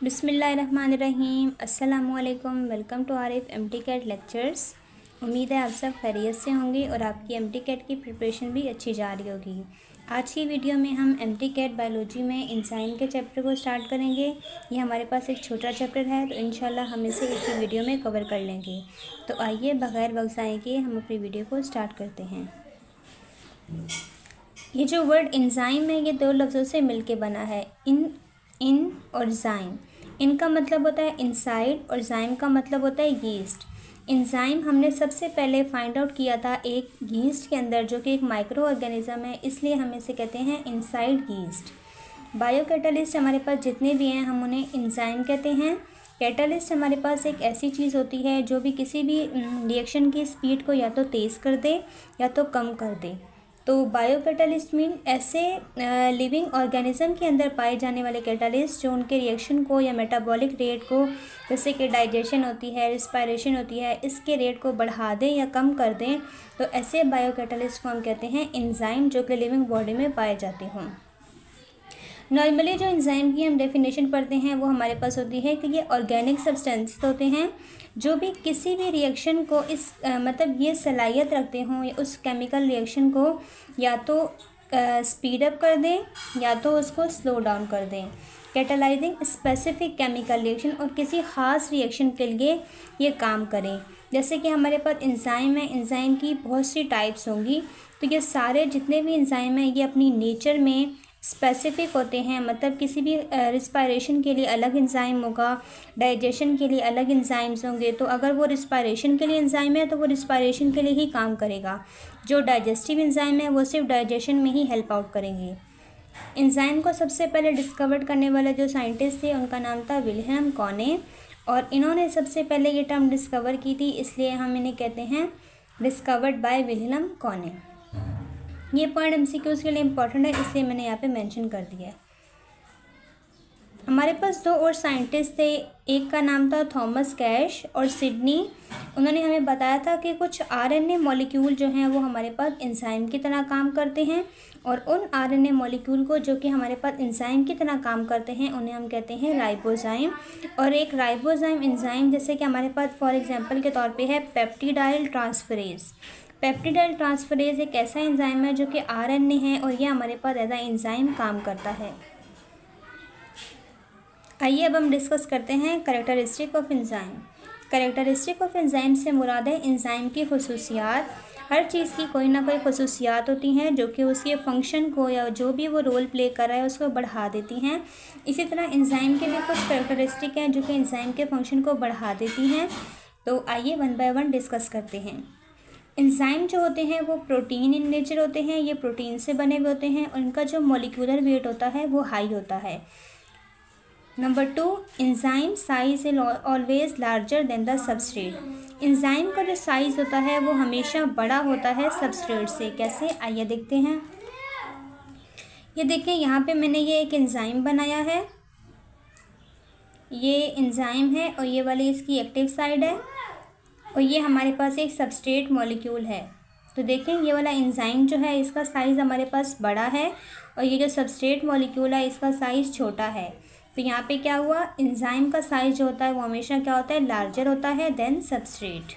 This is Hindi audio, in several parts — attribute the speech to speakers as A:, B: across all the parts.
A: बिस्मिल्लाहिर्रहमानिर्रहीम। अस्सलामुअलैकुम। वेलकम टू आरिफ एमटीकेट लेक्चर्स। उम्मीद है आप सब खैरियत से होंगे और आपकी एमटीकेट की प्रिपरेशन भी अच्छी जा रही होगी। आज की वीडियो में हम एमटीकेट बायोलॉजी में इंसाइम के चैप्टर को स्टार्ट करेंगे। ये हमारे पास एक छोटा चैप्टर है, तो इंशाल्लाह हम इसे इसी वीडियो में कवर कर लेंगे। तो आइए बगैर वक्त ज़ाये किए हम अपनी वीडियो को स्टार्ट करते हैं। ये जो वर्ड इंजाइम है ये दो लफ्ज़ों से मिलके बना है, इन और ज़ाइम। इन का मतलब होता है इनसाइड और ज़ाइम का मतलब होता है यीस्ट। इंजाइम हमने सबसे पहले फाइंड आउट किया था एक यीस्ट के अंदर, जो कि एक माइक्रो ऑर्गेनिज्म है, इसलिए हम इसे कहते हैं इनसाइड यीस्ट। बायो कैटालिस्ट हमारे पास जितने भी हैं हम उन्हें इंजाइम कहते हैं। कैटालिस्ट हमारे पास एक ऐसी चीज़ होती है जो भी किसी भी रिएक्शन की स्पीड को या तो तेज़ कर दे या तो कम कर दे। तो बायो कैटालिस्ट मीन ऐसे लिविंग ऑर्गेनिज्म के अंदर पाए जाने वाले कैटालिस्ट जो उनके रिएक्शन को या मेटाबॉलिक रेट को, जैसे कि डाइजेशन होती है, रिस्पायरेशन होती है, इसके रेट को बढ़ा दें या कम कर दें, तो ऐसे बायो कैटालिस्ट को हम कहते हैं इंजाइम, जो कि लिविंग बॉडी में पाए जाते हों। नॉर्मली जो इंजाइम की हम डेफिनेशन पढ़ते हैं वो हमारे पास होती है कि ये ऑर्गेनिक सब्सटेंस होते हैं जो भी किसी भी रिएक्शन को मतलब ये सलाहियत रखते हों उस केमिकल रिएक्शन को या तो स्पीड अप कर दें या तो उसको स्लो डाउन कर दें। कैटालाइजिंग स्पेसिफिक केमिकल रिएक्शन और किसी ख़ास रिएक्शन के लिए ये काम करें। जैसे कि हमारे पास इंजाइम है, इंजाइम की बहुत सी टाइप्स होंगी, तो ये सारे जितने भी इंजाइम हैं ये अपनी नेचर में स्पेसिफिक होते हैं। मतलब किसी भी रिस्पायरेशन के लिए अलग इंजाइम होगा, डाइजेशन के लिए अलग इंजाइम्स होंगे। तो अगर वो रिस्पायरेशन के लिए इंजाइम है तो वो रिस्पायरेशन के लिए ही काम करेगा। जो डाइजेस्टिव इंजाइम है वो सिर्फ डाइजेशन में ही हेल्प आउट करेंगे। इंजाइम को सबसे पहले डिस्कवर करने वाले जो साइंटिस्ट थे उनका नाम था विल्हेम कॉने, और इन्होंने सबसे पहले ये टर्म डिस्कवर की थी, इसलिए हम इन्हें कहते हैं डिस्कवर्ड बाय विल्हेम कॉने। ये पॉइंट एमसीक्यूज़ के लिए इम्पॉर्टेंट है, इसलिए मैंने यहाँ पे मेंशन कर दिया है। हमारे पास दो और साइंटिस्ट थे, एक का नाम था थॉमस कैश और सिडनी। उन्होंने हमें बताया था कि कुछ आरएनए मॉलिक्यूल जो हैं वो हमारे पास एंजाइम की तरह काम करते हैं, और उन आरएनए मॉलिक्यूल को जो कि हमारे पास एंजाइम की तरह काम करते हैं उन्हें हम कहते हैं राइबोजाइम। और एक राइबोजाइम एंजाइम जैसे कि हमारे पास फॉर एग्जांपल के तौर पे है पेप्टिडाइल ट्रांसफरेज। पेप्टिडाइल ट्रांसफरेज एक ऐसा एंजाइम है जो कि आरएनए है और ये हमारे पास एज एंजाइम काम करता है। आइए अब हम डिस्कस करते हैं characteristic of enzyme. Characteristic of enzyme से मुराद है एंजाइम की खुसूसियात। हर चीज़ की कोई ना कोई खुसूसियात होती हैं जो कि उसके फंक्शन को या जो भी वो रोल प्ले कर रहा है उसको बढ़ा देती हैं। इसी तरह एंजाइम के भी कुछ कैरेक्टरिस्टिक हैं जो कि एंजाइम के फंक्शन को बढ़ा देती हैं। तो आइए वन बाय वन डिस्कस करते हैं। एंजाइम जो होते हैं वो प्रोटीन इन नेचर होते हैं, ये प्रोटीन से बने हुए होते हैं और इनका जो मॉलिक्यूलर वेट होता है वो हाई होता है। Number 2, enzyme size is always larger than the substrate. Enzyme का जो साइज़ होता है वो हमेशा बड़ा होता है सबस्ट्रेट से। कैसे, आइए देखते हैं। ये देखें, यहाँ पे मैंने ये एक एंजाइम बनाया है, ये एंजाइम है और ये वाली इसकी एक्टिव साइड है और ये हमारे पास एक सबस्ट्रेट मॉलिक्यूल है। तो देखें ये वाला एंजाइम जो है इसका साइज़ हमारे पास बड़ा है और ये जो सबस्ट्रेट मॉलिक्यूल है इसका साइज़ छोटा है। तो यहाँ पे क्या हुआ, एंजाइम का साइज़ जो होता है वो हमेशा क्या होता है, लार्जर होता है देन सबस्ट्रेट।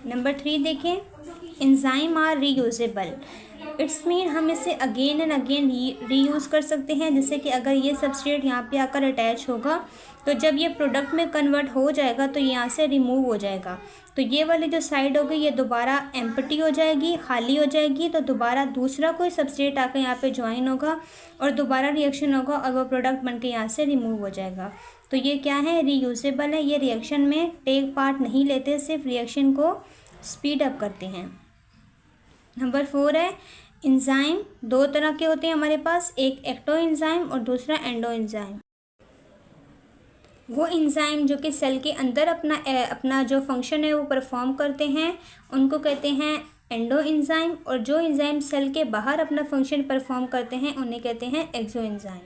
A: नंबर 3 देखें, enzyme are reusable. It's mean हम इसे अगेन एंड अगेन रीयूज़ कर सकते हैं। जैसे कि अगर ये सबस्ट्रेट यहाँ पे आकर अटैच होगा तो जब ये प्रोडक्ट में कन्वर्ट हो जाएगा तो यहाँ से रिमूव हो जाएगा, तो ये वाली जो साइड होगी ये दोबारा एम्प्टी हो जाएगी, खाली हो जाएगी। तो दोबारा दूसरा कोई सबस्ट्रेट आकर यहाँ पे ज्वाइन होगा और दोबारा रिएक्शन होगा और वो प्रोडक्ट बनके यहाँ से रिमूव हो जाएगा। तो ये क्या है, रीयूजेबल है। ये रिएक्शन में टेक पार्ट नहीं लेते, सिर्फ रिएक्शन को स्पीड अप करते हैं। नंबर 4 है, एंजाइम दो तरह के होते हैं हमारे पास, एक एक्टो एंजाइम और दूसरा एंडो एंजाइम। वो एंजाइम जो कि सेल के अंदर अपना जो फंक्शन है वो परफॉर्म करते हैं उनको कहते हैं एंडो एंजाइम, और जो एंजाइम सेल के बाहर अपना फंक्शन परफॉर्म करते हैं उन्हें कहते हैं एक्सो एंजाइम।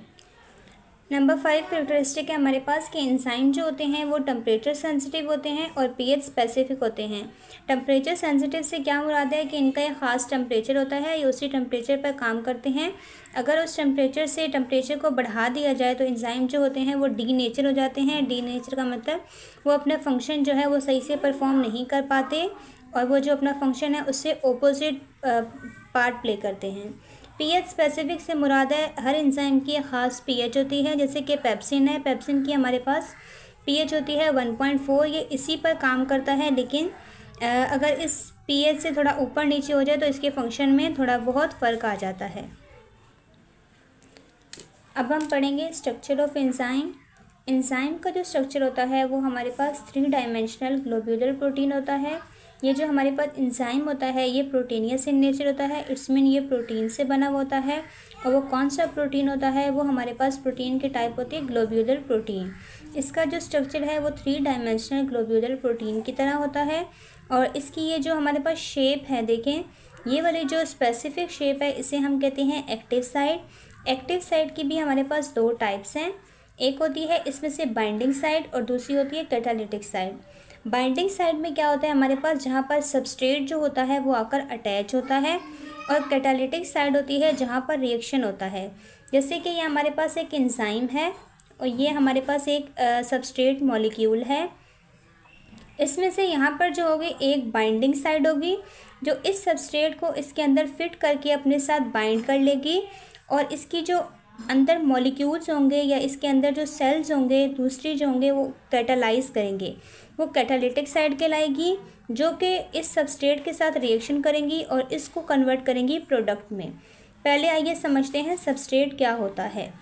A: नंबर 5 करेक्टरिस्टिक है हमारे पास कि एंजाइम जो होते हैं वो टेम्परेचर सेंसिटिव होते हैं और पीएच स्पेसिफिक होते हैं। टेम्परेचर सेंसिटिव से क्या मुराद है कि इनका एक ख़ास टेम्परेचर होता है, ये उसी टेम्परेचर पर काम करते हैं। अगर उस टेम्परेचर को बढ़ा दिया जाए तो एंजाइम जो होते हैं वो डी नेचर हो जाते हैं। डी नेचर का मतलब वो अपना फंक्शन जो है वो सही से परफॉर्म नहीं कर पाते और वो जो अपना फंक्शन है उससे ओपोजिट पार्ट प्ले करते हैं। पीएच स्पेसिफिक से मुराद है हर एंजाइम की एक ख़ास पीएच होती है, जैसे कि पेप्सिन है, पेप्सिन की हमारे पास पीएच होती है 1.4, ये इसी पर काम करता है। लेकिन अगर इस पीएच से थोड़ा ऊपर नीचे हो जाए तो इसके फंक्शन में थोड़ा बहुत फ़र्क आ जाता है। अब हम पढ़ेंगे स्ट्रक्चर ऑफ एंजाइम। एंजाइम का जो स्ट्रक्चर होता है वो हमारे पास 3 डायमेंशनल ग्लोब्यूलर प्रोटीन होता है। ये जो हमारे पास एंजाइम होता है ये प्रोटीनियस इन नेचर होता है, इट्स मीन ये प्रोटीन से बना हुआ होता है। और वो कौन सा प्रोटीन होता है, वो हमारे पास प्रोटीन की टाइप होती है ग्लोब्यूलर प्रोटीन। इसका जो स्ट्रक्चर है वो 3 डायमेंशनल ग्लोब्यूलर प्रोटीन की तरह होता है। और इसकी ये जो हमारे पास शेप है, देखें ये वाली जो स्पेसिफिक शेप है इसे हम कहते हैं एक्टिव साइट। एक्टिव साइट की भी हमारे पास 2 टाइप्स हैं, एक होती है इसमें से बाइंडिंग साइट और दूसरी होती है कैटालिटिक साइट। बाइंडिंग साइड में क्या होता है हमारे पास, जहाँ पर सबस्ट्रेट जो होता है वो आकर अटैच होता है, और कैटालिटिक साइड होती है जहाँ पर रिएक्शन होता है। जैसे कि ये हमारे पास एक एंजाइम है और ये हमारे पास एक सबस्ट्रेट मॉलिक्यूल है। इसमें से यहाँ पर जो होगी एक बाइंडिंग साइड होगी जो इस सबस्ट्रेट को इसके अंदर फिट करके अपने साथ बाइंड कर लेगी, और इसकी जो अंदर मॉलिक्यूल्स होंगे या इसके अंदर जो सेल्स होंगे दूसरी जो होंगे वो कैटालाइज करेंगे, वो कैटालिटिक साइड कहलाएगी, जो कि इस सबस्ट्रेट के साथ रिएक्शन करेंगी और इसको कन्वर्ट करेंगी प्रोडक्ट में। पहले आइए समझते हैं सबस्ट्रेट क्या होता है।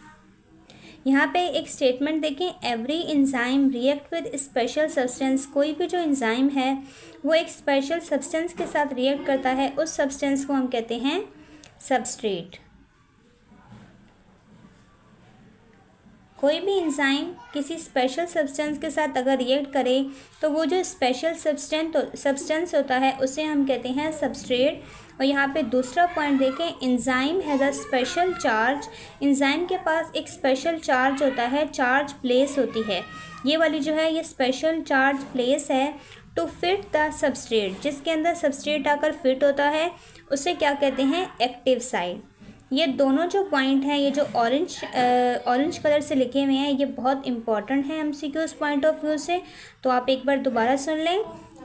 A: यहाँ पे एक स्टेटमेंट देखें, every enzyme react with special substance. कोई भी जो एंजाइम है वो एक स्पेशल सब्सटेंस के साथ रिएक्ट करता है, उस सब्सटेंस को हम कहते हैं सबस्ट्रेट। कोई भी एंजाइम किसी स्पेशल सब्सटेंस के साथ अगर रिएक्ट करे तो वो जो स्पेशल सब्सटेंस होता है उसे हम कहते हैं सबस्ट्रेट। और यहाँ पे दूसरा पॉइंट देखें, enzyme has a special charge. Enzyme के पास एक स्पेशल चार्ज होता है, चार्ज प्लेस होती है। ये वाली जो है ये स्पेशल चार्ज प्लेस है टू फिट द सबस्ट्रेट, जिसके अंदर सबस्ट्रेट आकर फिट होता है उसे क्या कहते हैं, एक्टिव साइड। ये दोनों जो पॉइंट हैं, ये जो ऑरेंज कलर से लिखे हुए हैं, ये बहुत इंपॉर्टेंट है एमसीक्यूज़ पॉइंट ऑफ व्यू से, तो आप एक बार दोबारा सुन लें।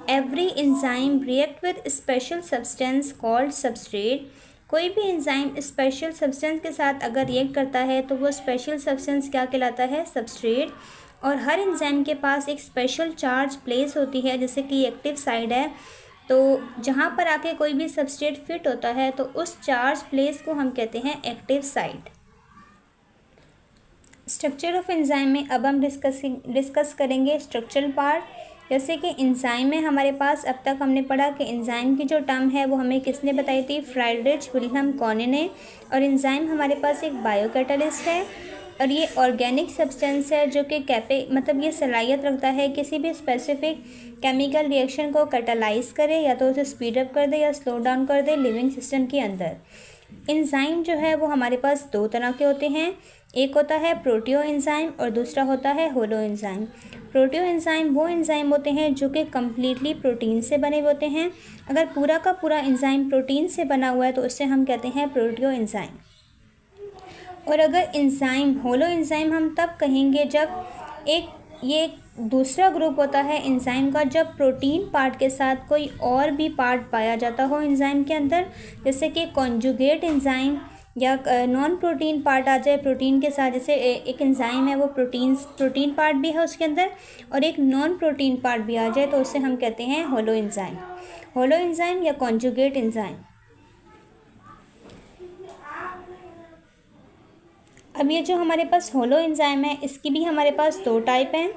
A: Every enzyme react with special substance called substrate. कोई भी एंजाइम स्पेशल सब्सटेंस के साथ अगर रिएक्ट करता है तो वो स्पेशल सब्सटेंस क्या कहलाता है, सबस्ट्रेट। और हर एंजाइम के पास एक स्पेशल चार्ज प्लेस होती है, जैसे कि एक्टिव साइड है, तो जहाँ पर आके कोई भी सबस्ट्रेट फिट होता है तो उस चार्ज प्लेस को हम कहते हैं active site. Structure of enzyme में अब हम डिस्कस करेंगे स्ट्रक्चरल पार्ट। जैसे कि एंजाइम में हमारे पास अब तक हमने पढ़ा कि एंजाइम की जो टर्म है वो हमें किसने बताई थी, फ्राइडरिच विल्हेम कॉने ने। और एंजाइम हमारे पास एक बायोकैटालिस्ट है और ये ऑर्गेनिक सब्सटेंस है जो कि मतलब ये सलाहियत रखता है किसी भी स्पेसिफिक केमिकल रिएक्शन को कैटालाइज करे, या तो उसे स्पीड अप कर दे या स्लो डाउन कर दे लिविंग सिस्टम के अंदर। एंजाइम जो है वो हमारे पास 2 तरह के होते हैं, एक होता है प्रोटियो एंजाइम और दूसरा होता है होलो एंजाइम। प्रोटियो एंजाइम वो एंजाइम होते हैं जो कि कम्प्लीटली प्रोटीन से बने होते हैं। अगर पूरा का पूरा एंजाइम प्रोटीन से बना हुआ है तो उससे हम कहते हैं प्रोटियो एंजाइम। और अगर एंजाइम होलो एंजाइम हम तब कहेंगे जब ये दूसरा ग्रुप होता है एंजाइम का, जब प्रोटीन पार्ट के साथ कोई और भी पार्ट पाया जाता हो एंजाइम के अंदर, जैसे कि कॉन्जुगेट एंजाइम या नॉन प्रोटीन पार्ट आ जाए प्रोटीन के साथ। जैसे एक एंजाइम है वो प्रोटीन पार्ट भी है उसके अंदर और एक नॉन प्रोटीन पार्ट भी आ जाए तो उसे हम कहते हैं होलो एंजाइम या कॉन्जुगेट एंजाइम। अब ये जो हमारे पास होलो एंजाइम है इसकी भी हमारे पास 2 टाइप हैं,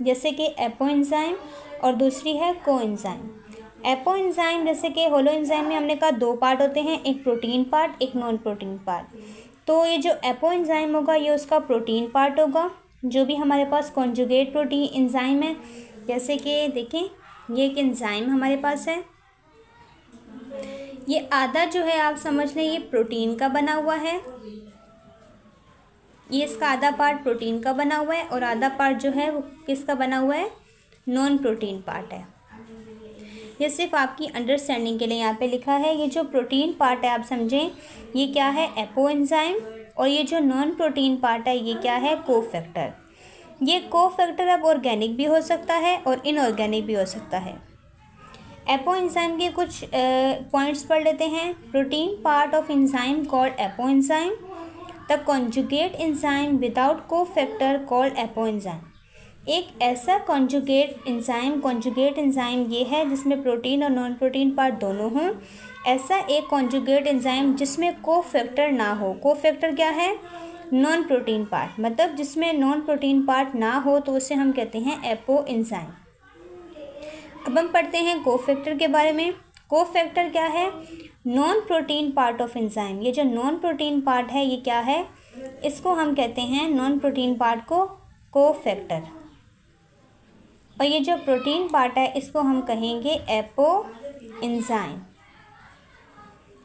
A: जैसे कि एपो एंजाइम और दूसरी है को एंजाइम। एपो एंजाइम जैसे कि होलो एंजाइम में हमने कहा 2 पार्ट होते हैं, एक प्रोटीन पार्ट एक नॉन प्रोटीन पार्ट। तो ये जो एपो एंजाइम होगा ये उसका प्रोटीन पार्ट होगा, जो भी हमारे पास कॉन्जुगेट प्रोटीन एंजाइम है। जैसे कि देखें ये एक एंजाइम हमारे पास है, ये आधा जो है आप समझ लें ये प्रोटीन का बना हुआ है, ये इसका आधा पार्ट प्रोटीन का बना हुआ है और आधा पार्ट जो है वो किसका बना हुआ है, नॉन प्रोटीन पार्ट है। ये सिर्फ आपकी अंडरस्टैंडिंग के लिए यहाँ पे लिखा है। ये जो प्रोटीन पार्ट है आप समझें ये क्या है, एपो एंजाइम, और ये जो नॉन प्रोटीन पार्ट है ये क्या है, कोफैक्टर। ये कोफैक्टर अब ऑर्गेनिक भी हो सकता है और इनऑर्गेनिक भी हो सकता है। एपो एंजाइम के कुछ पॉइंट्स पढ़ लेते हैं। Protein part of enzyme called apo enzyme, the conjugate enzyme without cofactor called apo enzyme. एक ऐसा कॉन्जुगेट एंजाइम ये है जिसमें प्रोटीन और नॉन प्रोटीन पार्ट दोनों हों। ऐसा एक कॉन्जुगेट एंजाइम जिसमें कोफैक्टर ना हो। कोफैक्टर क्या है, नॉन प्रोटीन पार्ट, मतलब जिसमें नॉन प्रोटीन पार्ट ना हो तो उसे हम कहते हैं एपो एंजाइम। अब हम पढ़ते हैं कोफैक्टर के बारे में। कोफैक्टर क्या है, non protein part of enzyme. ये जो नॉन प्रोटीन पार्ट है ये क्या है, इसको हम कहते हैं, नॉन प्रोटीन पार्ट को कोफैक्टर, और ये जो प्रोटीन पार्ट है इसको हम कहेंगे एपो एंजाइम।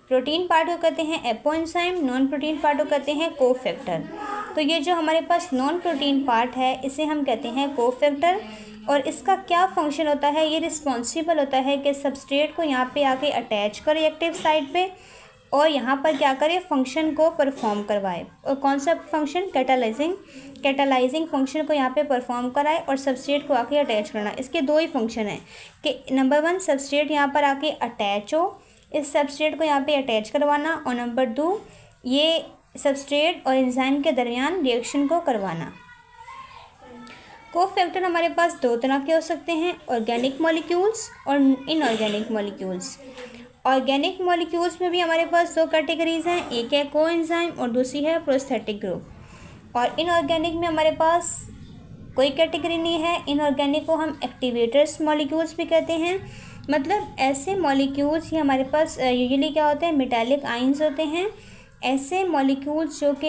A: प्रोटीन पार्ट को कहते हैं apo enzyme, non protein part को कहते हैं कोफैक्टर। तो ये जो हमारे पास नॉन प्रोटीन पार्ट है इसे हम कहते हैं कोफैक्टर, और इसका क्या फंक्शन होता है, ये रिस्पॉन्सिबल होता है कि सबस्ट्रेट को यहाँ पे आके अटैच करे एक्टिव साइट पे, और यहाँ पर क्या करे, फंक्शन को परफॉर्म करवाए। और कौन सा फंक्शन, कैटालाइजिंग फंक्शन को यहाँ पे परफॉर्म कराए और सबस्ट्रेट को आके अटैच करना। इसके दो ही फंक्शन है कि नंबर 1 सबस्ट्रेट यहाँ पर आके अटैच हो, इस सबस्ट्रेट को यहाँ पे अटैच करवाना, और नंबर 2 ये सबस्ट्रेट और एंजाइम के दरमियान रिएक्शन को करवाना। कोफैक्टर हमारे पास दो तरह के हो सकते हैं, ऑर्गेनिक मॉलिक्यूल्स और इनऑर्गेनिक मॉलिक्यूल्स। ऑर्गेनिक मॉलिक्यूल्स में भी हमारे पास दो कैटेगरीज हैं, एक है कोएंजाइम और दूसरी है प्रोस्थेटिक ग्रुप। और इनऑर्गेनिक में हमारे पास कोई कैटेगरी नहीं है। इनऑर्गेनिक को हम एक्टिवेटर्स मॉलिक्यूल्स भी कहते हैं, मतलब ऐसे मॉलिक्यूल्स ही हमारे पास यूजुअली क्या होते हैं, मेटालिक आयंस होते हैं। ऐसे मॉलिक्यूल्स जो कि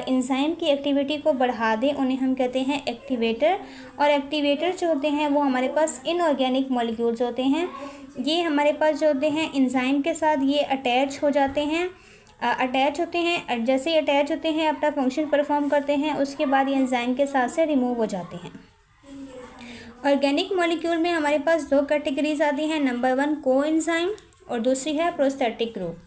A: एंजाइम की एक्टिविटी को बढ़ा दें उन्हें हम कहते हैं एक्टिवेटर। और एक्टिवेटर जो होते हैं वो हमारे पास इनऑर्गेनिक मॉलिक्यूल्स होते हैं। ये हमारे पास जो होते हैं एंजाइम के साथ ये अटैच हो जाते हैं, जैसे ही अटैच होते हैं अपना फंक्शन परफॉर्म करते हैं, उसके बाद ये एंजाइम के साथ से रिमूव हो जाते हैं। ऑर्गेनिक मॉलिक्यूल में हमारे पास दो कैटेगरीज आती हैं, नंबर 1 कोएंजाइम और दूसरी है प्रोस्थेटिक ग्रुप।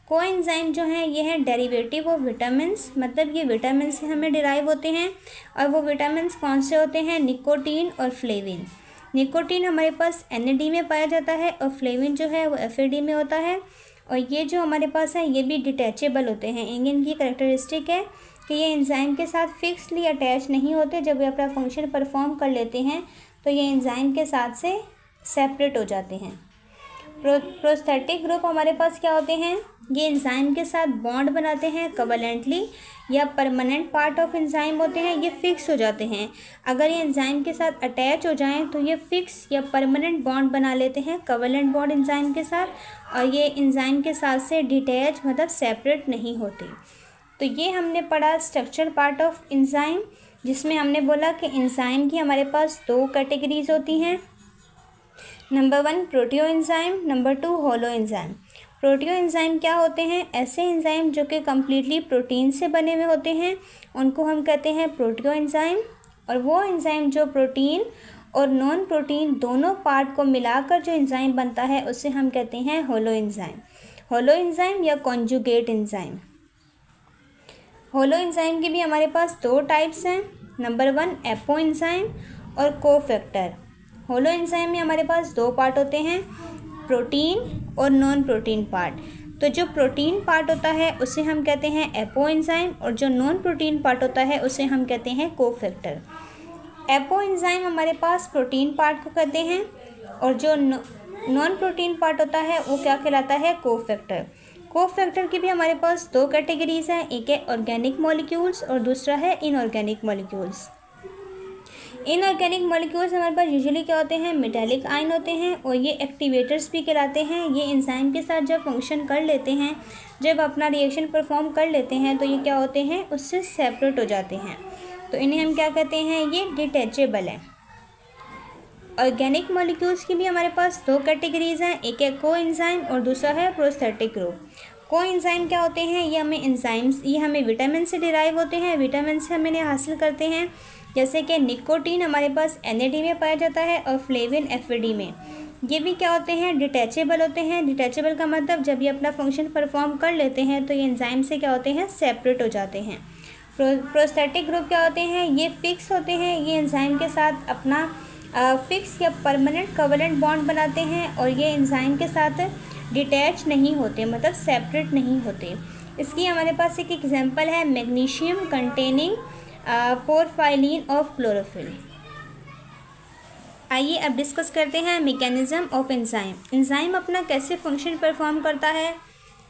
A: कोएंजाइम जो है ये है डेरिवेटिव ऑफ विटामिन्स, मतलब ये विटामिन से हमें डिराइव होते हैं। और वो विटामिन्स कौन से होते हैं, निकोटीन और फ्लेविन। निकोटीन हमारे पास NAD में पाया जाता है और फ्लेविन जो है वो FAD में होता है। और ये जो हमारे पास है ये भी डिटैचेबल होते हैं। इनकी कैरेक्टरिस्टिक है कि ये एंजाइम के साथ फिक्सली अटैच नहीं होते, जब ये अपना फंक्शन परफॉर्म कर लेते हैं तो ये एंजाइम के साथ से सेपरेट हो जाते हैं। प्रोस्थेटिक ग्रुप हमारे पास क्या होते हैं, ये एंजाइम के साथ बॉन्ड बनाते हैं कोवैलेंटली, या परमानेंट पार्ट ऑफ एंजाइम होते हैं, ये फिक्स हो जाते हैं। अगर ये एंजाइम के साथ अटैच हो जाएं तो ये फिक्स या परमानेंट बॉन्ड बना लेते हैं, कोवैलेंट बॉन्ड एंजाइम के साथ, और ये एंजाइम के साथ से डिटैच मतलब सेपरेट नहीं होते। तो ये हमने पढ़ा स्ट्रक्चर पार्ट ऑफ एंजाइम, जिसमें हमने बोला कि एंजाइम की हमारे पास दो कैटेगरीज होती हैं, number 1 proteo enzyme, number 2 holo enzyme. Proteo enzyme क्या होते हैं, ऐसे एंजाइम जो कि कम्प्लीटली प्रोटीन से बने हुए होते हैं उनको हम कहते हैं प्रोटियो एंजाइम। और वो एंजाइम जो प्रोटीन और नॉन प्रोटीन दोनों पार्ट को मिलाकर जो एंजाइम बनता है उसे हम कहते हैं होलो एंजाइम। होलो एंजाइम या कॉन्जुगेट एंजाइम। होलो एंजाइम के भी हमारे पास दो टाइप्स हैं, नंबर 1 एपो एंजाइम और कोफैक्टर। होलो एंजाइम में हमारे पास दो पार्ट होते हैं, प्रोटीन और नॉन प्रोटीन पार्ट। तो जो प्रोटीन पार्ट होता है उसे हम कहते हैं एपो एंजाइम, और जो नॉन प्रोटीन पार्ट होता है उसे हम कहते हैं कोफैक्टर। एपो एंजाइम हमारे पास प्रोटीन पार्ट को कहते हैं, और जो नॉन प्रोटीन पार्ट होता है वो क्या कहलाता है, कोफैक्टर। कोफैक्टर की भी हमारे पास दो कैटेगरीज हैं, एक है ऑर्गेनिक मॉलिक्यूल्स और दूसरा है इनऑर्गेनिक मॉलिक्यूल्स। इनऑर्गेनिक मॉलिक्यूल्स हमारे पास यूजुअली क्या होते हैं, मेटालिक आयन होते हैं, और ये एक्टिवेटर्स भी कहलाते हैं। ये एंजाइम के साथ जब फंक्शन कर लेते हैं, जब अपना रिएक्शन परफॉर्म कर लेते हैं तो ये क्या होते हैं, उससे सेपरेट हो जाते हैं। तो इन्हें हम क्या कहते हैं, ये डिटैचेबल है। ऑर्गेनिक मॉलिक्यूल्स की भी हमारे पास दो कैटेगरीज हैं, एक है कोएंजाइम और दूसरा है प्रोस्थेटिक ग्रुप। कोएंजाइम क्या होते हैं? ये हमें विटामिन से डिराइव होते हैं, विटामिन से हम इन्हें हासिल करते हैं। जैसे कि निकोटीन हमारे पास NAD में पाया जाता है और फ्लेविन FAD में। ये भी क्या होते हैं? डिटैचेबल होते हैं। डिटैचेबल का मतलब जब ये अपना फंक्शन परफॉर्म कर लेते हैं तो ये एंजाइम से क्या होते हैं? सेपरेट हो जाते हैं। प्रोस्थेटिक ग्रुप क्या होते हैं? ये फिक्स होते हैं, ये एंजाइम के साथ अपना फिक्स या परमानेंट कोवेलेंट बॉन्ड बनाते हैं और ये एंजाइम के साथ डिटैच नहीं होते, मतलब सेपरेट नहीं होते। इसकी हमारे पास एक एग्जांपल है मैग्नीशियम कंटेनिंग पोरफाइलिन ऑफ क्लोरोफिल। आइए अब डिस्कस करते हैं मैकेनिज्म ऑफ एंजाइम। एंजाइम अपना कैसे फंक्शन परफॉर्म करता है,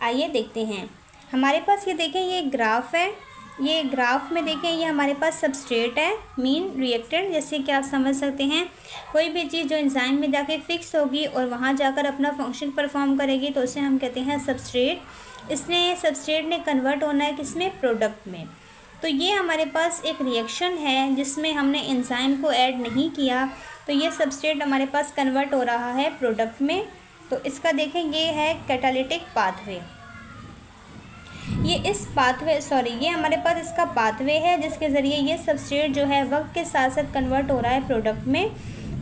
A: आइए देखते हैं। हमारे पास ये देखें, ये ग्राफ है। ये ग्राफ में देखें, ये हमारे पास सबस्ट्रेट है, मीन रिएक्टेंट। जैसे कि आप समझ सकते हैं, कोई भी चीज़ जो एंजाइम में जाके फिक्स होगी और वहाँ जाकर अपना फंक्शन परफॉर्म करेगी तो उसे हम कहते हैं सबस्ट्रेट। इसने सबस्ट्रेट ने कन्वर्ट होना है किसमें? प्रोडक्ट में। तो ये हमारे पास एक रिएक्शन है जिसमें हमने एंजाइम को ऐड नहीं किया, तो ये सबस्ट्रेट हमारे पास कन्वर्ट हो रहा है प्रोडक्ट में। तो इसका देखें, ये है कैटालिटिक पाथवे। ये हमारे पास इसका पाथवे है जिसके ज़रिए ये सबस्ट्रेट जो है वक्त के साथ साथ कन्वर्ट हो रहा है प्रोडक्ट में।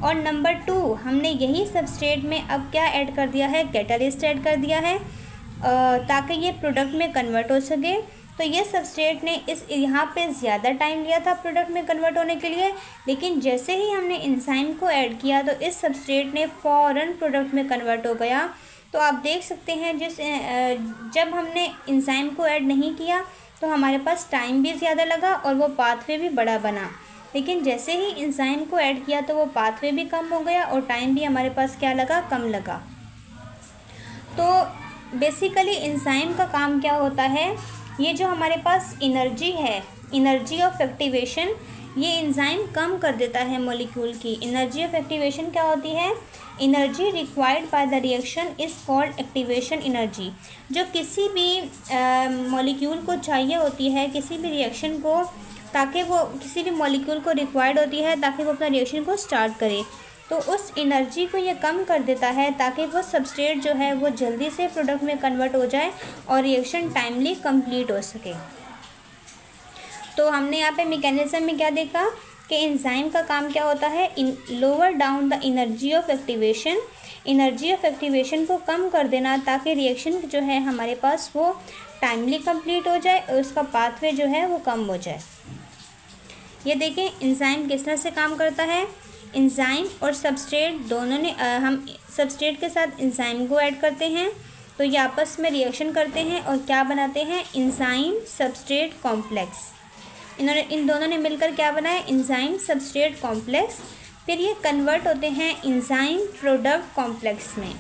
A: और नंबर 2, हमने यही सबस्ट्रेट में अब क्या ऐड कर दिया है? कैटालिस्ट ऐड कर दिया है ताकि ये प्रोडक्ट में कन्वर्ट हो सके। तो ये सबस्ट्रेट ने यहाँ पे ज़्यादा टाइम लिया था प्रोडक्ट में कन्वर्ट होने के लिए, लेकिन जैसे ही हमने एंजाइम को ऐड किया तो इस सबस्ट्रेट ने फ़ौरन प्रोडक्ट में कन्वर्ट हो गया। तो आप देख सकते हैं जब हमने एंजाइम को ऐड नहीं किया तो हमारे पास टाइम भी ज़्यादा लगा और वो पाथवे भी बड़ा बना, लेकिन जैसे ही एंजाइम को ऐड किया तो वो पाथवे भी कम हो गया और टाइम भी हमारे पास क्या लगा? कम लगा। तो बेसिकली एंजाइम का काम क्या होता है? ये जो हमारे पास एनर्जी है, एनर्जी ऑफ एक्टिवेशन, ये एंजाइम कम कर देता है मॉलिक्यूल की। एनर्जी ऑफ एक्टिवेशन क्या होती है? Energy required by the reaction is called activation energy. जो किसी भी मॉलिक्यूल को चाहिए होती है, किसी भी रिएक्शन को, ताकि वो किसी भी मॉलिक्यूल को रिक्वायर्ड होती है ताकि वो अपना रिएक्शन को स्टार्ट करे, तो उस एनर्जी को ये कम कर देता है ताकि वो सबस्ट्रेट जो है वो जल्दी से प्रोडक्ट में कन्वर्ट हो जाए और रिएक्शन टाइमली कंप्लीट हो सके। तो हमने यहाँ पे मैकेनिज्म में क्या देखा कि एंजाइम का काम क्या होता है? Lower down the energy of activation, energy of activation को कम कर देना ताकि रिएक्शन जो है हमारे पास वो टाइमली कंप्लीट हो जाए और उसका पाथवे जो है वो कम हो जाए। ये देखें एंजाइम किस तरह से काम करता है। एंजाइम और सबस्ट्रेट दोनों ने हम सबस्ट्रेट के साथ एंजाइम को ऐड करते हैं तो ये आपस में रिएक्शन करते हैं और क्या बनाते हैं? Enzyme substrate complex. इन दोनों ने मिलकर क्या बनाया? Enzyme substrate complex. फिर ये कन्वर्ट होते हैं एंजाइम प्रोडक्ट कॉम्प्लेक्स में।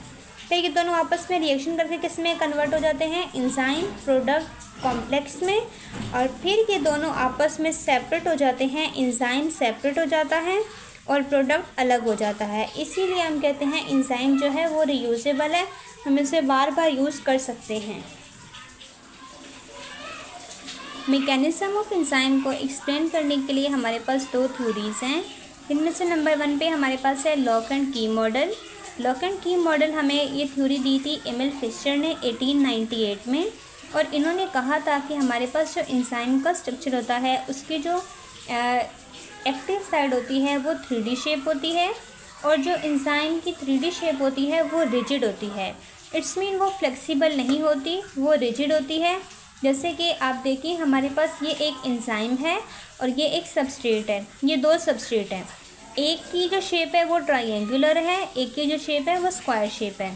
A: फिर ये दोनों आपस में रिएक्शन करके किस में कन्वर्ट हो जाते हैं? एंजाइम प्रोडक्ट कॉम्प्लेक्स में। और फिर ये दोनों आपस में सेपरेट हो जाते हैं, एंजाइम सेपरेट हो जाता है और प्रोडक्ट अलग हो जाता है। इसीलिए हम कहते हैं एंजाइम जो है वो रीयूजेबल है, हम इसे बार बार यूज़ कर सकते हैं। मैकेनिज्म ऑफ एंजाइम को एक्सप्लेन करने के लिए हमारे पास 2 थ्योरीज़ हैं। इनमें से नंबर 1 पे हमारे पास है लॉक एंड की मॉडल। लॉक एंड की मॉडल हमें ये थ्योरी दी थी एमिल फिशर ने 1898 में, और इन्होंने कहा था कि हमारे पास जो एंजाइम का स्ट्रक्चर होता है उसकी जो एक्टिव साइड होती है वो 3D शेप होती है और जो एंजाइम की 3D शेप होती है वो रिजिड होती है। इट्स मीन वो फ्लेक्सिबल नहीं होती, वो रिजिड होती है। जैसे कि आप देखिए हमारे पास ये एक एंजाइम है और ये एक सबस्ट्रेट है, ये 2 सबस्ट्रेट हैं। एक की जो शेप है वो ट्रायंगुलर है, एक की जो शेप है वो स्क्वायर शेप है।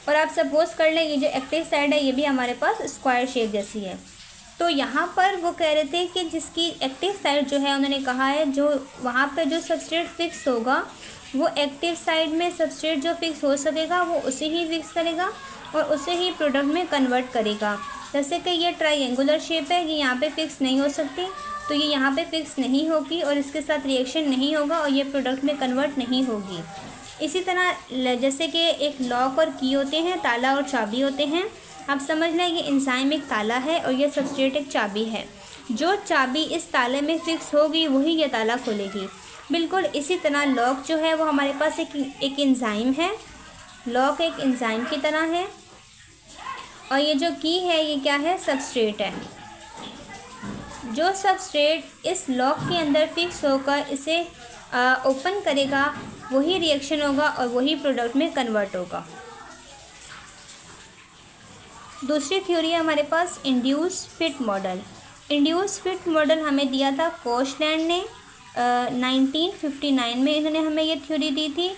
A: और आप सपोज कर लें ये जो एक्टिव साइड है ये भी हमारे पास स्क्वायर शेप जैसी है। तो यहाँ पर वो कह रहे थे कि जिसकी एक्टिव साइड जो है, उन्होंने कहा है जो वहाँ पे जो सबस्ट्रेट फिक्स होगा वो एक्टिव साइड में सबस्ट्रेट जो फिक्स हो सकेगा वो उसे ही फिक्स करेगा और उसे ही प्रोडक्ट में कन्वर्ट करेगा। जैसे कि ये ट्रायंगुलर शेप है, ये यहाँ पे फिक्स नहीं हो सकती, तो ये यहाँ पे फिक्स नहीं होगी और इसके साथ रिएक्शन नहीं होगा और ये प्रोडक्ट में कन्वर्ट नहीं होगी। इसी तरह जैसे कि एक लॉक और की होते हैं, ताला और चाबी होते हैं। आप समझ लें ये एंजाइम एक ताला है और ये सबस्ट्रेट एक चाबी है। जो चाबी इस ताले में फिक्स होगी वही ये ताला खोलेगी। बिल्कुल इसी तरह लॉक जो है वो हमारे पास एक एंजाइम है। लॉक एक एंजाइम की तरह है और ये जो की है ये क्या है, सबस्ट्रेट है। जो सबस्ट्रेट इस लॉक के अंदर फिक्स होकर इसे ओपन करेगा वही रिएक्शन होगा और वही प्रोडक्ट में कन्वर्ट होगा। दूसरी थ्योरी है हमारे पास induce fit model. Induce fit model हमें दिया था कोशलैंड ने 1959 में इन्होंने हमें ये थ्योरी दी थी।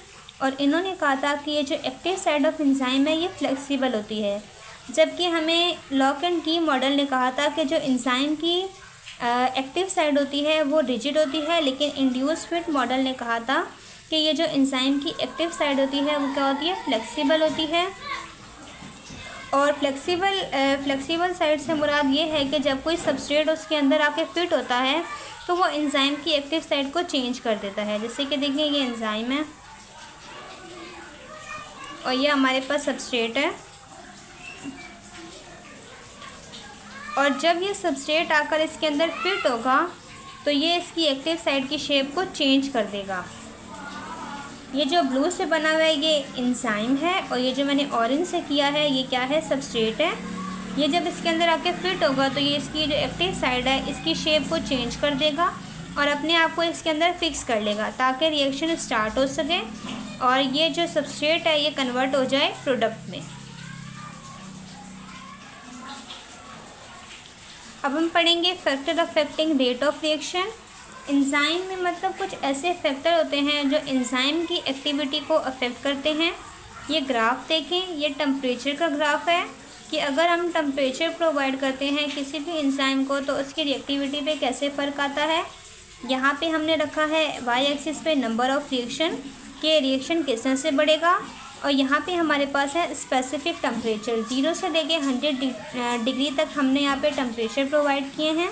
A: और इन्होंने कहा था कि ये जो एक्टिव साइड ऑफ एंजाइम है ये फ्लेक्सिबल होती है, जबकि हमें लॉक एंड की मॉडल ने कहा था कि जो एंजाइम की एक्टिव साइड होती है वो रिजिड होती है, लेकिन इंड्यूस फिट मॉडल ने कहा था कि ये जो एंजाइम की एक्टिव साइड होती है वो क्या होती है, फ्लेक्सिबल होती है। और फ्लेक्सिबल साइड से मुराद ये है कि जब कोई सबस्ट्रेट उसके अंदर आके फिट होता है तो वो एंजाइम की एक्टिव साइड को चेंज कर देता है। जैसे कि देखिए ये एंजाइम है और ये हमारे पास सबस्ट्रेट है, और जब ये सबस्ट्रेट आकर इसके अंदर फिट होगा तो ये इसकी एक्टिव साइड की शेप को चेंज कर देगा। ये जो ब्लू से बना हुआ है ये एंजाइम है, और ये जो मैंने ऑरेंज से किया है ये क्या है, सबस्ट्रेट है। ये जब इसके अंदर आके फिट होगा तो ये इसकी जो एक्टिव साइड है इसकी शेप को चेंज कर देगा और अपने आप को इसके अंदर फिक्स कर लेगा ताकि रिएक्शन स्टार्ट हो सके और ये जो सबस्ट्रेट है ये कन्वर्ट हो जाए प्रोडक्ट में। अब हम पढ़ेंगे factor affecting rate of reaction. Enzyme में मतलब कुछ ऐसे फैक्टर होते हैं जो एंजाइम की एक्टिविटी को अफेक्ट करते हैं। ये ग्राफ देखें, ये टेम्परेचर का ग्राफ है कि अगर हम टेम्परेचर प्रोवाइड करते हैं किसी भी एंजाइम को तो उसकी रिएक्टिविटी पे कैसे फ़र्क आता है। यहाँ पे हमने रखा है वाई एक्सिस पे नंबर ऑफ़ रिएक्शन के रिएक्शन किस तरह से बढ़ेगा, और यहाँ पे हमारे पास है स्पेसिफिक टेम्परेचर 0 से लेके 100 डिग्री तक हमने यहाँ पे टेम्परेचर प्रोवाइड किए हैं।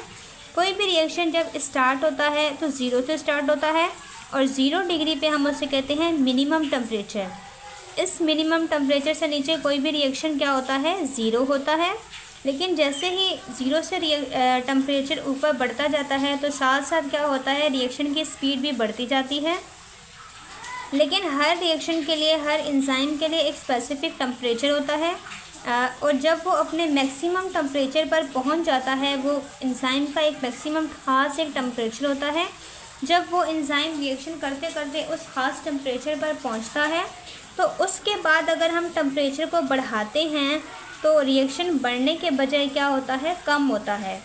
A: कोई भी रिएक्शन जब स्टार्ट होता है तो 0 से स्टार्ट होता है और 0 डिग्री पे हम उसे कहते हैं मिनिमम टेम्परेचर। इस मिनिमम टेम्परेचर से नीचे कोई भी रिएक्शन क्या होता है, 0 होता है। लेकिन जैसे ही 0 से टेम्परेचर ऊपर बढ़ता जाता है तो साथ साथ क्या होता है, रिएक्शन की स्पीड भी बढ़ती जाती है। लेकिन हर रिएक्शन के लिए, हर एंजाइम के लिए एक स्पेसिफिक टेम्परेचर होता है, और जब वो अपने मैक्सिमम टेम्परेचर पर पहुंच जाता है, वो एंजाइम का एक मैक्सिमम ख़ास एक टेम्परेचर होता है। जब वो एंजाइम रिएक्शन करते करते उस ख़ास टेम्परेचर पर पहुंचता है तो उसके बाद अगर हम टेम्परेचर को बढ़ाते हैं तो रिएक्शन बढ़ने के बजाय क्या होता है, कम होता है।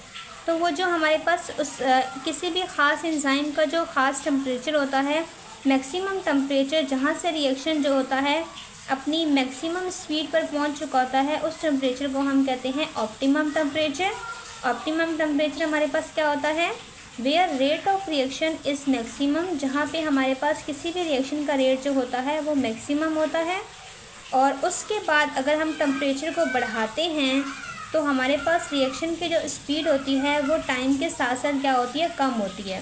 A: तो वो जो हमारे पास उस किसी भी ख़ास एंजाइम का जो ख़ास टेम्परेचर होता है, मैक्सिमम टेम्परेचर जहाँ से रिएक्शन जो होता है अपनी मैक्सिमम स्पीड पर पहुंच चुका होता है, उस टेम्परेचर को हम कहते हैं ऑप्टिमम टेम्परेचर। ऑप्टिमम टेम्परेचर हमारे पास क्या होता है, where rate of reaction is maximum, जहाँ पे हमारे पास किसी भी रिएक्शन का रेट जो होता है वो मैक्सिमम होता है। और उसके बाद अगर हम टेम्परेचर को बढ़ाते हैं तो हमारे पास रिएक्शन की जो स्पीड होती है वो टाइम के साथ साथ क्या होती है, कम होती है,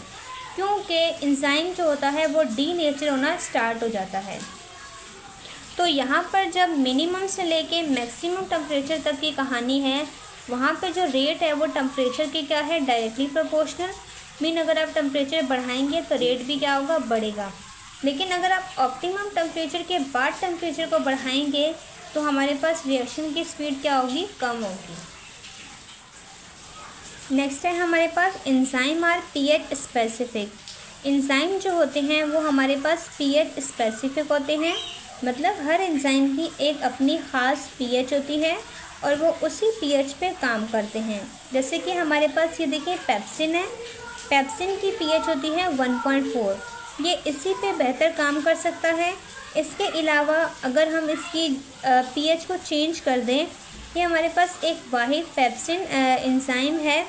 A: क्योंकि एंजाइम जो होता है वो डीनेचर होना स्टार्ट हो जाता है। तो यहाँ पर जब मिनिमम से लेके मैक्सिमम टेम्परेचर तक की कहानी है, वहाँ पे जो रेट है वो टेम्परेचर की क्या है, डायरेक्टली प्रोपोर्शनल। मीन अगर आप टेम्परेचर बढ़ाएंगे तो रेट भी क्या होगा, बढ़ेगा। लेकिन अगर आप ऑप्टिमम टेम्परेचर के बाद टेम्परेचर को बढ़ाएंगे तो हमारे पास रिएक्शन की स्पीड क्या होगी, कम होगी। नेक्स्ट है हमारे पास enzyme are pH specific. Enzyme जो होते हैं वो हमारे पास पीएच स्पेसिफिक होते हैं, मतलब हर एंजाइम की एक अपनी ख़ास पीएच होती है और वो उसी पीएच पे काम करते हैं। जैसे कि हमारे पास ये देखिए पेप्सिन है, पेप्सिन की पीएच होती है 1.4, ये इसी पे बेहतर काम कर सकता है। इसके अलावा अगर हम इसकी पीएच को चेंज कर दें, ये हमारे पास एक वाहिद पेप्सिन एंजाइम है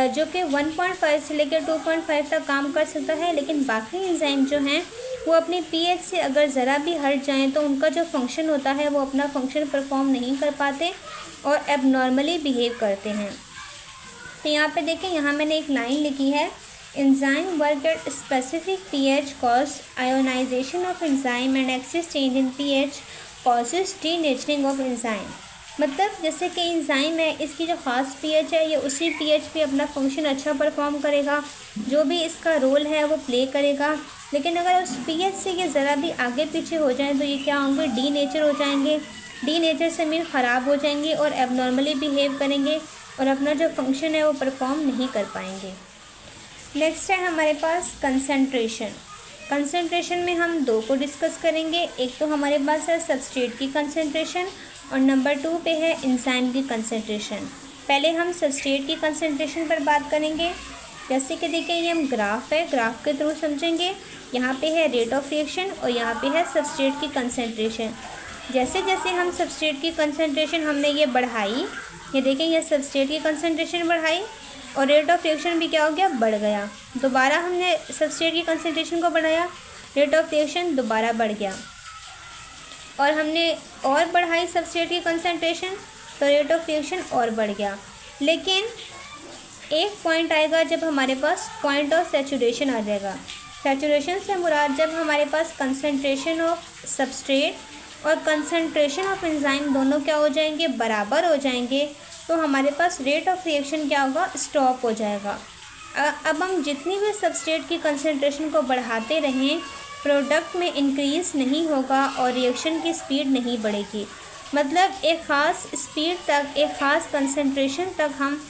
A: जो कि 1.5 से लेकर 2.5 तक काम कर सकता है। लेकिन बाकी एंजाइम जो हैं वो अपनी पीएच से अगर ज़रा भी हट जाएं तो उनका जो फंक्शन होता है वो अपना फंक्शन परफॉर्म नहीं कर पाते और एबनॉर्मली बिहेव करते हैं। तो यहाँ पे देखें, यहाँ मैंने एक लाइन लिखी है, enzyme work at specific pH cause ionization of enzyme and excess change in pH causes denaturing of enzyme. मतलब जैसे कि एंजाइम है, इसकी जो ख़ास पीएच है ये उसी पीएच पे अपना फंक्शन अच्छा परफॉर्म करेगा, जो भी इसका रोल है वो प्ले करेगा। लेकिन अगर उस पीएच से ये ज़रा भी आगे पीछे हो जाए तो ये क्या होंगे, डीनेचर हो जाएंगे। डीनेचर से मीन ख़राब हो जाएंगे और एबनॉर्मली बिहेव करेंगे और अपना जो फंक्शन है वो परफॉर्म नहीं कर पाएंगे। नेक्स्ट है हमारे पास कंसंट्रेशन। कंसंट्रेशन में हम दो को डिस्कस करेंगे। एक तो हमारे पास है सबस्ट्रेट की कंसंट्रेशन और नंबर 2 पे है एंजाइम की कंसंट्रेशन। पहले हम सबस्ट्रेट की कंसंट्रेशन पर बात करेंगे। जैसे कि देखिए ये हम ग्राफ है, ग्राफ के थ्रू समझेंगे। यहाँ पे है रेट ऑफ रिएक्शन और यहाँ पे है सबस्ट्रेट की कंसंट्रेशन। जैसे जैसे हम सबस्ट्रेट की कंसंट्रेशन हमने ये बढ़ाई, ये देखें ये सबस्ट्रेट की कंसंट्रेशन बढ़ाई और रेट ऑफ रिएक्शन भी क्या हो गया, बढ़ गया। दोबारा हमने सबस्ट्रेट की कंसंट्रेशन को बढ़ाया, रेट ऑफ रिएक्शन दोबारा बढ़ गया। और हमने और बढ़ाई सबस्ट्रेट की कंसंट्रेशन तो रेट ऑफ रिएक्शन और बढ़ गया। लेकिन एक पॉइंट आएगा जब हमारे पास पॉइंट ऑफ सैचुरेशन आ जाएगा। सैचुरेशन से मुराद जब हमारे पास कंसंट्रेशन ऑफ सबस्ट्रेट और कंसंट्रेशन ऑफ एंजाइम दोनों क्या हो जाएंगे, बराबर हो जाएंगे, तो हमारे पास रेट ऑफ रिएक्शन क्या होगा, स्टॉप हो जाएगा। अब हम जितनी भी सबस्ट्रेट की कंसंट्रेशन को बढ़ाते रहें, प्रोडक्ट में इंक्रीज़ नहीं होगा और रिएक्शन की स्पीड नहीं बढ़ेगी। मतलब एक ख़ास स्पीड तक, एक ख़ास कंसंट्रेशन तक हम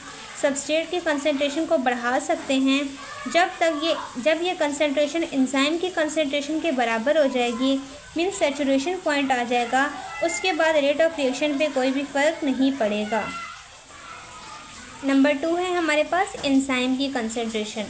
A: सबस्ट्रेट की कंसंट्रेशन को बढ़ा सकते हैं जब ये कंसंट्रेशन एंजाइम की कंसंट्रेशन के बराबर हो जाएगी, मीन्स सैचुरेशन पॉइंट आ जाएगा। उसके बाद रेट ऑफ रिएक्शन पे कोई भी फ़र्क नहीं पड़ेगा। नंबर 2 है हमारे पास एंजाइम की कंसंट्रेशन।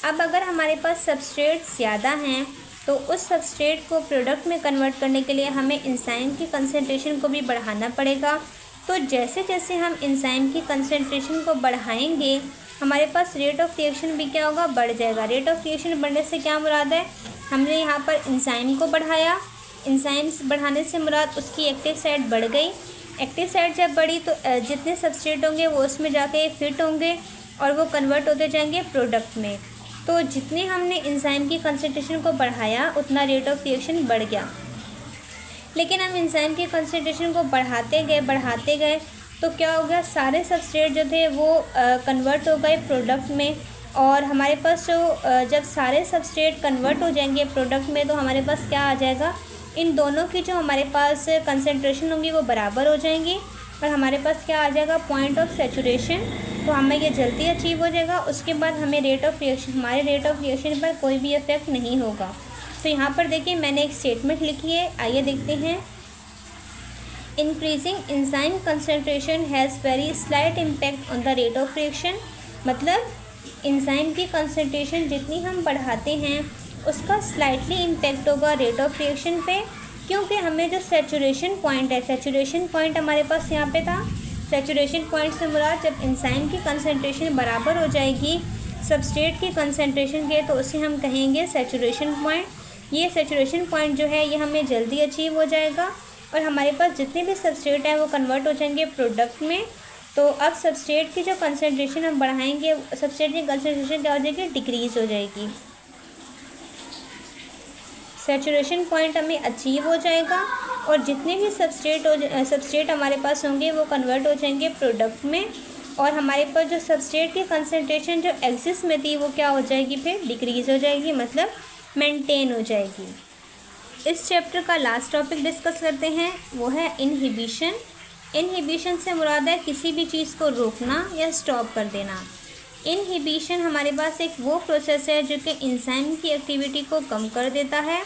A: अब अगर हमारे पास सबस्ट्रेट ज़्यादा हैं तो उस सबस्ट्रेट को प्रोडक्ट में कन्वर्ट करने के लिए हमें एंजाइम की कंसंट्रेशन को भी बढ़ाना पड़ेगा। तो जैसे जैसे हम एंजाइम की कंसंट्रेशन को बढ़ाएंगे, हमारे पास रेट ऑफ रिएक्शन भी क्या होगा, बढ़ जाएगा। रेट ऑफ रिएक्शन बढ़ने से क्या मुराद है, हमने यहाँ पर एंजाइम को बढ़ाया, एंजाइम बढ़ाने से मुराद उसकी एक्टिव साइट बढ़ गई। एक्टिव साइट जब बढ़ी तो जितने सबस्ट्रेट होंगे वो उसमें जाके फिट होंगे और वो कन्वर्ट होते जाएंगे प्रोडक्ट में। तो जितने हमने एंजाइम की कंसंट्रेशन को बढ़ाया उतना रेट ऑफ रिएक्शन बढ़ गया। लेकिन हम एंजाइम की कंसंट्रेशन को बढ़ाते गए तो क्या हो गया, सारे सबस्ट्रेट जो थे वो कन्वर्ट हो गए प्रोडक्ट में। और हमारे पास जो जब सारे सबस्ट्रेट कन्वर्ट हो जाएंगे प्रोडक्ट में तो हमारे पास क्या आ जाएगा, इन दोनों की जो हमारे पास कंसंट्रेशन होंगी वो बराबर हो जाएंगी और हमारे पास क्या आ जाएगा, पॉइंट ऑफ सैचुरेशन। तो हमें ये जल्दी अचीव हो जाएगा। उसके बाद हमें हमारे रेट ऑफ रिएक्शन पर कोई भी इफेक्ट नहीं होगा। तो यहाँ पर देखिए मैंने एक स्टेटमेंट लिखी है, आइए देखते हैं। Increasing enzyme concentration has very slight impact on the rate of reaction. मतलब एंजाइम की कंसंट्रेशन जितनी हम बढ़ाते हैं उसका स्लाइटली इम्पैक्ट होगा रेट ऑफ रिएक्शन पे, क्योंकि हमें जो सैचुरेशन पॉइंट है, सैचुरेशन पॉइंट हमारे पास यहाँ पे था। सैचुरेशन पॉइंट से मुराद जब एंजाइम की कंसंट्रेशन बराबर हो जाएगी सबस्ट्रेट की कंसंट्रेशन के, तो उसे हम कहेंगे सैचुरेशन पॉइंट। ये सैचुरेशन पॉइंट जो है ये हमें जल्दी अचीव हो जाएगा और हमारे पास जितने भी सबस्ट्रेट हैं वो कन्वर्ट हो जाएंगे प्रोडक्ट में। तो अब सबस्ट्रेट की जो कंसंट्रेशन हम बढ़ाएंगे, सबस्ट्रेट की कंसंट्रेशन क्या हो जाएगी, डिक्रीज़ हो जाएगी। सैचुरेशन पॉइंट हमें अचीव हो जाएगा और जितने भी सबस्ट्रेट हमारे पास होंगे वो कन्वर्ट हो जाएंगे प्रोडक्ट में और हमारे पास जो सबस्ट्रेट की कंसंट्रेशन जो एक्सिस में थी वो क्या हो जाएगी, फिर डिक्रीज़ हो जाएगी, मतलब मेंटेन हो जाएगी। इस चैप्टर का लास्ट टॉपिक डिस्कस करते हैं, वो है इनहिबिशन। इनहिबिशन से मुराद है किसी भी चीज़ को रोकना या स्टॉप कर देना। इनहिबिशन हमारे पास एक वो प्रोसेस है जो कि एंजाइम की एक्टिविटी को कम कर देता है।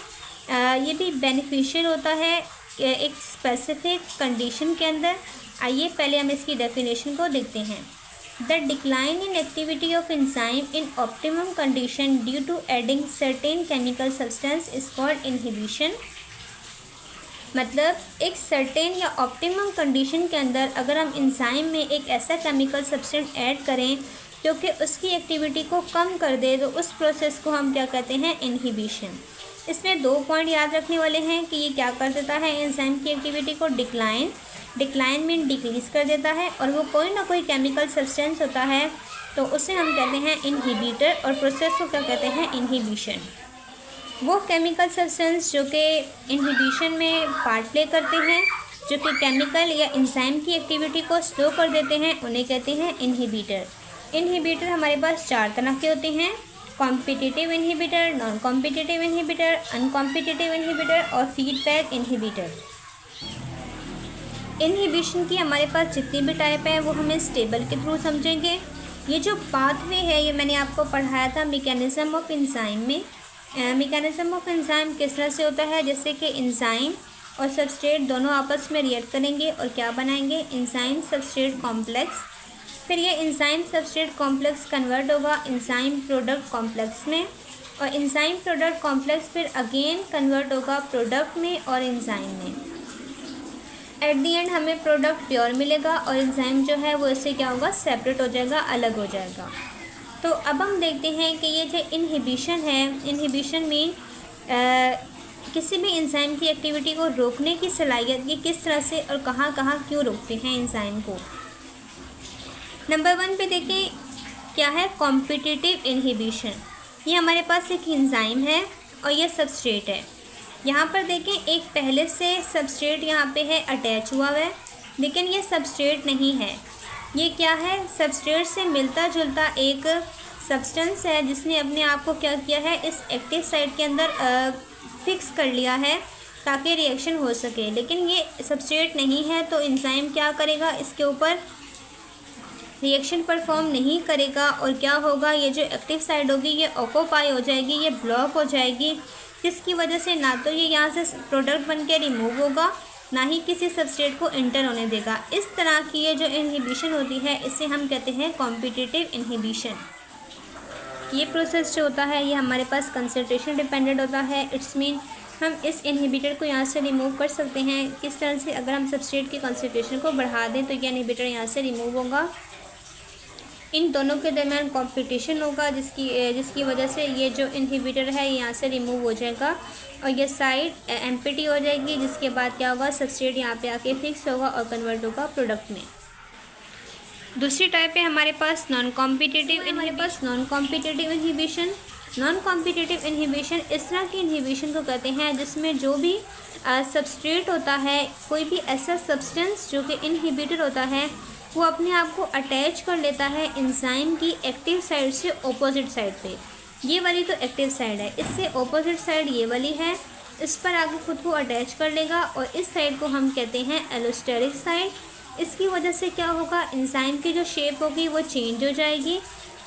A: ये भी बेनिफिशियल होता है एक स्पेसिफिक कंडीशन के अंदर। आइए पहले हम इसकी डेफिनेशन को देखते हैं। The decline in activity of enzyme in optimum condition due to adding certain chemical substance is called inhibition. मतलब एक सर्टेन या ऑप्टिमम कंडीशन के अंदर अगर हम एंजाइम में एक ऐसा केमिकल सब्सटेंस ऐड करें जो कि उसकी एक्टिविटी को कम कर दे, तो उस प्रोसेस को हम क्या कहते हैं, इनहिबिशन। इसमें 2 पॉइंट याद रखने वाले हैं कि ये क्या कर देता है, एंजाइम की एक्टिविटी को डिक्लाइन मीन डिक्रीज़ कर देता है और वो कोई ना कोई केमिकल सब्सटेंस होता है तो उसे हम कहते हैं इनहिबिटर और प्रोसेस को क्या कहते हैं, इनहिबिशन। वो केमिकल सब्सटेंस जो कि इनहिबिशन में पार्ट प्ले करते हैं, जो कि केमिकल या एंजाइम की एक्टिविटी को स्लो कर देते हैं, उन्हें कहते हैं इनहिबिटर। इनहिबिटर हमारे पास 4 तरह के होते हैं, competitive inhibitor, non competitive inhibitor, uncompetitive inhibitor और फीडबैक इनहिबिटर। इनहिबिशन की हमारे पास जितनी भी टाइप है वो हम इस टेबल के थ्रू समझेंगे। ये जो पाथवे है ये मैंने आपको पढ़ाया था मैकेनिज्म ऑफ एंजाइम में। मैकेनिज्म ऑफ एंजाइम किस तरह से होता है, जैसे कि एंजाइम और सबस्ट्रेट दोनों आपस में रिएक्ट करेंगे और क्या बनाएंगे, एंजाइम सबस्ट्रेट कॉम्प्लेक्स। फिर ये एंजाइम सबस्ट्रेट कॉम्प्लेक्स कन्वर्ट होगा एंजाइम प्रोडक्ट कॉम्प्लेक्स में, और एंजाइम प्रोडक्ट कॉम्प्लेक्स फिर अगेन कन्वर्ट होगा प्रोडक्ट में और एंजाइम में। एट दी एंड हमें प्रोडक्ट प्योर मिलेगा और एंजाइम जो है वो इससे क्या होगा, सेपरेट हो जाएगा, अलग हो जाएगा। तो अब हम देखते हैं कि ये जो इनहिबिशन है, इनहिबिशन में किसी भी एंजाइम की एक्टिविटी को रोकने की सलाहियत ये किस तरह से और कहाँ कहाँ क्यों रोकते हैं एंजाइम को। नंबर 1 पे देखिए क्या है, कॉम्पिटिटिव इनहिबिशन। ये हमारे पास एक एंजाइम है और ये सबस्ट्रेट है। यहाँ पर देखें एक पहले से सबस्ट्रेट यहाँ पे है अटैच हुआ है, लेकिन ये सबस्ट्रेट नहीं है। ये क्या है, सबस्ट्रेट से मिलता जुलता एक सब्सटेंस है जिसने अपने आप को क्या किया है, इस एक्टिव साइट के अंदर फिक्स कर लिया है ताकि रिएक्शन हो सके। लेकिन ये सबस्ट्रेट नहीं है तो एंजाइम क्या करेगा, इसके ऊपर रिएक्शन परफॉर्म नहीं करेगा और क्या होगा, ये जो एक्टिव साइड होगी ये ऑक्यूपाई हो जाएगी, ये ब्लॉक हो जाएगी, जिसकी वजह से ना तो ये यहाँ से प्रोडक्ट बन के रिमूव होगा, ना ही किसी सबस्ट्रेट को एंटर होने देगा। इस तरह की ये जो इनहिबिशन होती है इसे हम कहते हैं कॉम्पिटिटिव इनहिबिशन। ये प्रोसेस जो होता है ये हमारे पास कंसंट्रेशन डिपेंडेंट होता है। इट्स मीन हम इस इनहिबिटर को यहाँ से रिमूव कर सकते हैं। किस तरह से, अगर हम सबस्ट्रेट की कंसंट्रेशन को बढ़ा दें तो ये इनहिबिटर यहाँ से रिमूव होगा। इन दोनों के दरमियान कंपटीशन होगा जिसकी वजह से ये जो इनहिबिटर है यहाँ से रिमूव हो जाएगा और ये साइड एम्प्टी हो जाएगी, जिसके बाद क्या होगा, सबस्ट्रेट यहाँ पे आके फिक्स होगा और कन्वर्ट होगा प्रोडक्ट में। दूसरी टाइप है हमारे पास non competitive inhibition. Non competitive inhibition इस तरह की इनहिबिशन को कहते हैं जिसमें जो भी सबस्ट्रेट होता है, कोई भी ऐसा सब्सटेंस जो कि इनहिबिटर होता है, वो अपने आप को अटैच कर लेता है एंजाइम की एक्टिव साइड से ऑपोजिट साइड पे। ये वाली तो एक्टिव साइड है, इससे ऑपोजिट साइड ये वाली है, इस पर आगे खुद को अटैच कर लेगा और इस साइड को हम कहते हैं एलोस्टेरिक साइड। इसकी वजह से क्या होगा, एंजाइम की जो शेप होगी वो चेंज हो जाएगी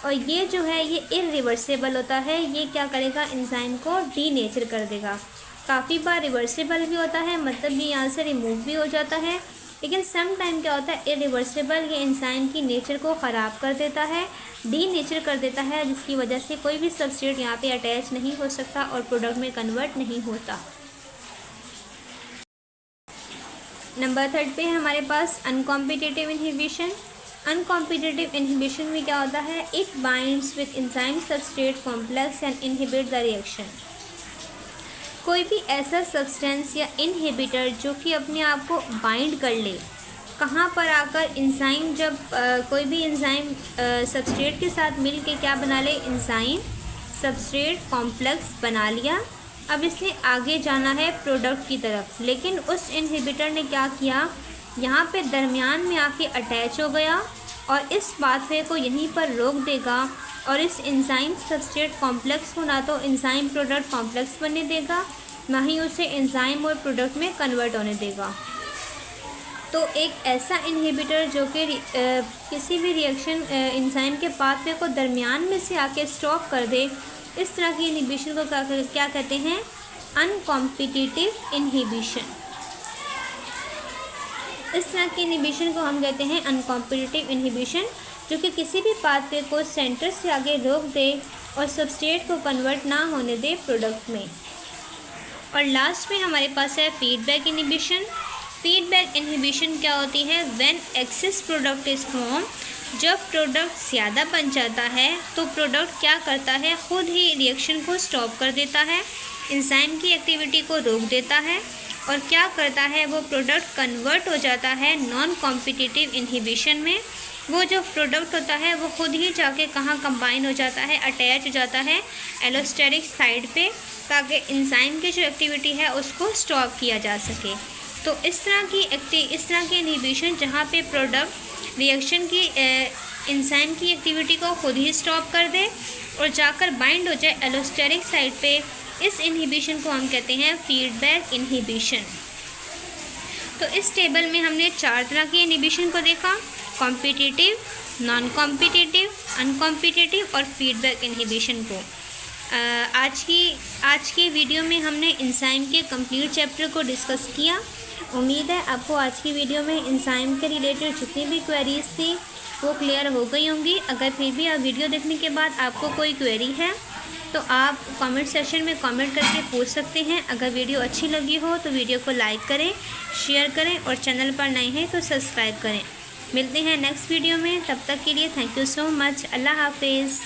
A: और ये जो है ये इरिवर्सिबल होता है। ये क्या करेगा, एंजाइम को डीनेचर कर देगा। काफ़ी बार रिवर्सिबल भी होता है, मतलब ये यहाँ से रिमूव भी हो जाता है, लेकिन सम टाइम क्या होता है इरिवर्सिबल, ये एंजाइम की नेचर को ख़राब कर देता है, डीनेचर कर देता है, जिसकी वजह से कोई भी सबस्ट्रेट यहाँ पे अटैच नहीं हो सकता और प्रोडक्ट में कन्वर्ट नहीं होता। नंबर 3 पे हमारे पास अनकॉम्पिटिटिव इनहिबिशन। अनकॉम्पिटिटिव इनहिबिशन में क्या होता है, it binds with enzyme substrate complex and inhibit the reaction. कोई भी ऐसा सब्सटेंस या इनहिबिटर जो कि अपने आप को बाइंड कर ले, कहाँ पर आकर एंजाइम, जब कोई भी एंजाइम सबस्ट्रेट के साथ मिल के क्या बना ले, एंजाइम सबस्ट्रेट कॉम्प्लेक्स बना लिया। अब इसने आगे जाना है प्रोडक्ट की तरफ, लेकिन उस इनहिबिटर ने क्या किया, यहाँ पे दरमियान में आके अटैच हो गया और इस पाथवे को यहीं पर रोक देगा और इस एंजाइम सबस्ट्रेट कॉम्प्लेक्स को ना तो एंजाइम प्रोडक्ट कॉम्प्लेक्स बनने देगा, ना ही उसे एंजाइम और प्रोडक्ट में कन्वर्ट होने देगा। तो एक ऐसा इनहिबिटर जो कि किसी भी रिएक्शन एंजाइम के पाथवे को दरमियान में से आके स्टॉप कर दे, इस तरह की इनहिबिशन को क्या कहते हैं, अनकॉम्पिटिटिव इनहिबिशन। इस तरह की इनहिबिशन को हम कहते हैं अनकॉम्पिटिटिव इनहिबिशन, जो कि किसी भी पाथवे को सेंटर से आगे रोक दे और सबस्ट्रेट को कन्वर्ट ना होने दे प्रोडक्ट में। और लास्ट में हमारे पास है फीडबैक इनहिबिशन। फीडबैक इनहिबिशन क्या होती है, when excess product is form, जब प्रोडक्ट ज़्यादा बन जाता है तो प्रोडक्ट क्या करता है, खुद ही रिएक्शन को स्टॉप कर देता है, एंजाइम की एक्टिविटी को रोक देता है और क्या करता है, वो प्रोडक्ट कन्वर्ट हो जाता है नॉन कॉम्पिटिटिव इनहिबिशन में। वो जो प्रोडक्ट होता है वो खुद ही जाके कहाँ कंबाइन हो जाता है, अटैच हो जाता है एलोस्टेरिक साइड पे, ताकि एंजाइम की जो एक्टिविटी है उसको स्टॉप किया जा सके। तो इस तरह की इनहिबिशन जहाँ पे प्रोडक्ट रिएक्शन की एंजाइम की एक्टिविटी को खुद ही स्टॉप कर दे और जाकर बाइंड हो जाए एलोस्टेरिक साइड पे, इस इनहिबिशन को हम कहते हैं फीडबैक इनहिबिशन। तो इस टेबल में हमने 4 तरह के इनहिबिशन को देखा, कॉम्पिटिटिव, नॉन कॉम्पिटिटिव, अनकॉम्पिटिटिव और फीडबैक इनहिबिशन को। आज की वीडियो में हमने एंजाइम के कंप्लीट चैप्टर को डिस्कस किया। उम्मीद है आपको आज की वीडियो में एंजाइम के रिलेटेड जितनी भी क्वेरीज थी वो क्लियर हो गई होंगी। अगर फिर भी आप वीडियो देखने के बाद आपको कोई क्वेरी है तो आप कमेंट सेक्शन में कमेंट करके पूछ सकते हैं। अगर वीडियो अच्छी लगी हो तो वीडियो को लाइक करें, शेयर करें और चैनल पर नए हैं तो सब्सक्राइब करें। मिलते हैं नेक्स्ट वीडियो में, तब तक के लिए थैंक यू सो मच। अल्लाह हाफिज़।